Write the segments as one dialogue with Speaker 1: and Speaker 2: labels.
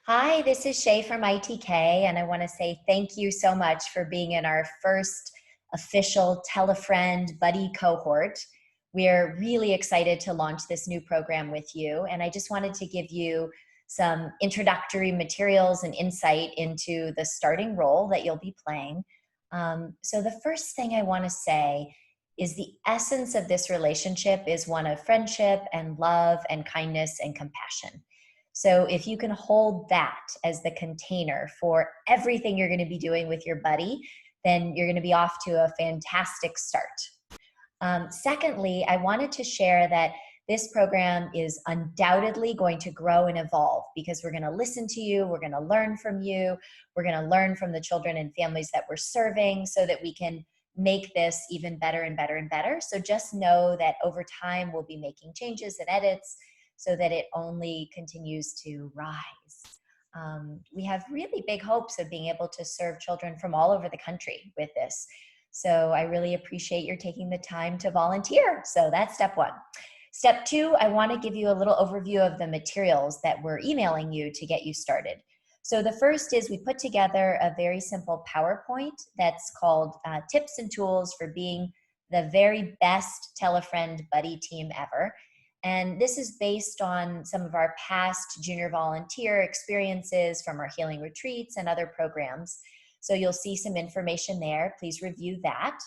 Speaker 1: Hi, this is Shay from ITK, and I want to say thank you so much for being in our first official TeleFriend buddy cohort. We're really excited to launch this new program with you, and I just wanted to give you some introductory materials and insight into the starting role that you'll be playing. So the first thing I want to say is the essence of this relationship is one of friendship and love and kindness and compassion. So if you can hold that as the container for everything you're going to be doing with your buddy, then you're going to be off to a fantastic start. Secondly, I wanted to share that this program is undoubtedly going to grow and evolve because we're going to listen to you, we're going to learn from you, we're going to learn from the children and families that we're serving so that we can make this even better and better and better. So just know that over time we'll be making changes and edits so that it only continues to rise. We have really big hopes of being able to serve children from all over the country with this. So I really appreciate your taking the time to volunteer. So that's step one. Step two, I want to give you a little overview of the materials that we're emailing you to get you started. So the first is we put together a very simple PowerPoint that's called Tips and Tools for Being the Very Best TeleFriend Buddy Team Ever. And this is based on some of our past junior volunteer experiences from our healing retreats and other programs. So you'll see some information there. Please review that.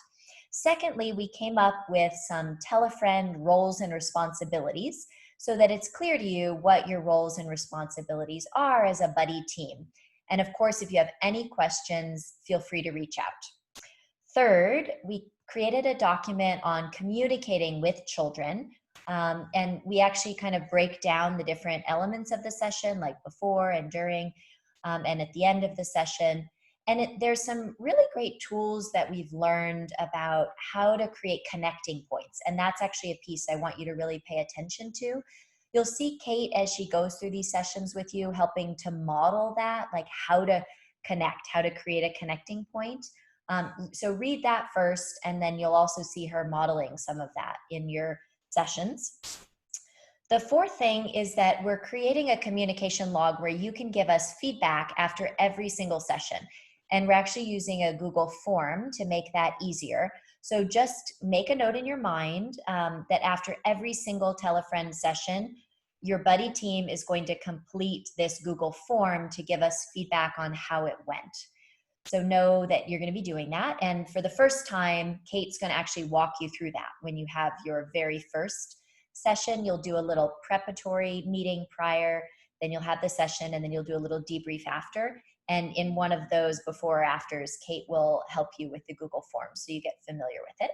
Speaker 1: Secondly, we came up with some TeleFriend roles and responsibilities so that it's clear to you what your roles and responsibilities are as a buddy team. And of course, if you have any questions, feel free to reach out. Third, we created a document on communicating with children. And we actually kind of break down the different elements of the session, like before and during, and at the end of the session. And there's some really great tools that we've learned about how to create connecting points. And that's actually a piece I want you to really pay attention to. You'll see Kate as she goes through these sessions with you, helping to model that, like how to connect, how to create a connecting point. So read that first, and then you'll also see her modeling some of that in your sessions. The fourth thing is that we're creating a communication log where you can give us feedback after every single session. And we're actually using a Google form to make that easier. So just make a note in your mind that after every single TeleFriend session, your buddy team is going to complete this Google form to give us feedback on how it went. So know that you're going to be doing that. And for the first time, Kate's going to actually walk you through that. When you have your very first session, you'll do a little preparatory meeting prior, then you'll have the session, and then you'll do a little debrief after. And in one of those before or afters, Kate will help you with the Google Forms so you get familiar with it.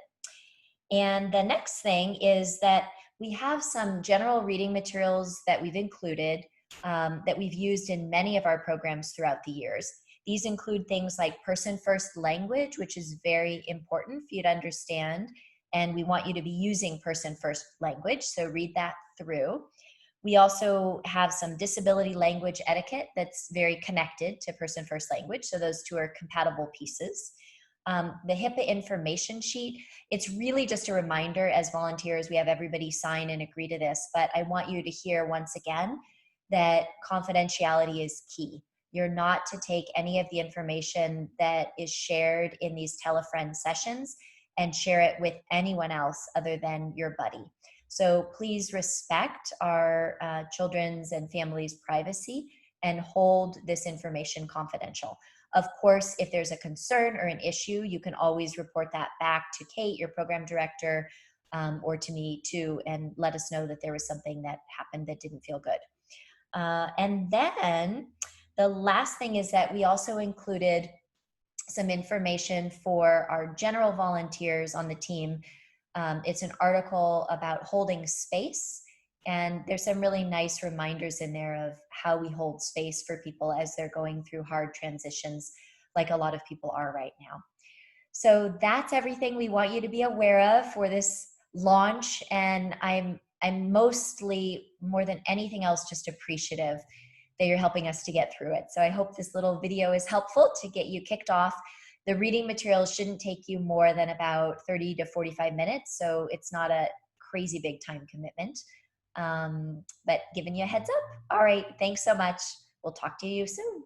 Speaker 1: And the next thing is that we have some general reading materials that we've included that we've used in many of our programs throughout the years. These include things like person-first language, which is very important for you to understand, and we want you to be using person-first language, so read that through. We also have some disability language etiquette that's very connected to person-first language, so those two are compatible pieces. The HIPAA information sheet, it's really just a reminder as volunteers, we have everybody sign and agree to this, but I want you to hear once again that confidentiality is key. You're not to take any of the information that is shared in these TeleFriend sessions and share it with anyone else other than your buddy. So please respect our children's and families' privacy and hold this information confidential. Of course, if there's a concern or an issue, you can always report that back to Kate, your program director, or to me too, and let us know that there was something that happened that didn't feel good. And then the last thing is that we also included some information for our general volunteers on the team. It's an article about holding space, and there's some really nice reminders in there of how we hold space for people as they're going through hard transitions, like a lot of people are right now. So that's everything we want you to be aware of for this launch, and I'm mostly, more than anything else, just appreciative that you're helping us to get through it. So I hope this little video is helpful to get you kicked off. The reading materials shouldn't take you more than about 30 to 45 minutes, so it's not a crazy big time commitment, but giving you a heads up. All right, thanks so much. we'll talk to you soon.